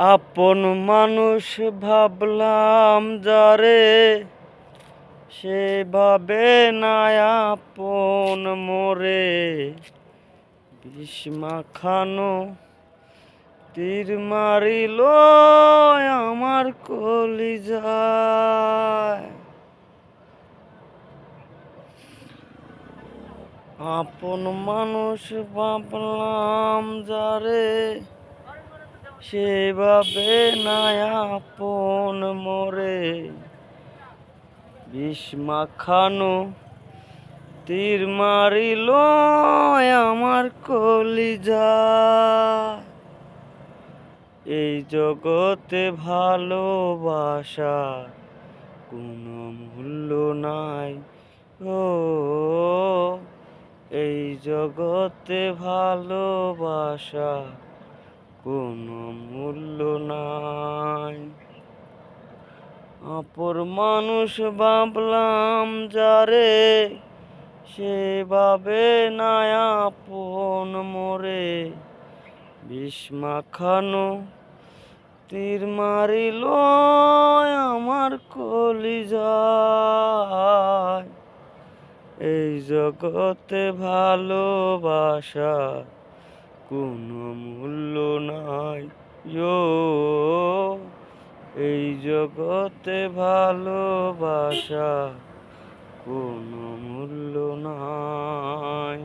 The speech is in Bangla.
আপন মানুষ ভাবলাম যারে, সেভাবে না আপন মোরে। বিষ মাখানো তীর মারিল আমার কলিজায়। আপন মানুষ ভাবলাম যারে, সেভাবে না আপন মোরে। বিষ মাখানো তীর মারিল আমার কলিজায়। এই জগতে ভালোবাসার কোনো মূল্য নাই ও, এই জগতে ভালোবাসা কোনো মূল্য নাই। অপর মানুষ ভাবলাম যারে, সেভাবে না আপন মোরে। বিষ মাখানো তীর মারিল আমার কলিজায়। এই জগতে ভালোবাসা কোনো মূল্য নাই ও, এই জগতে ভালোবাসা কোনো মূল্য নাই।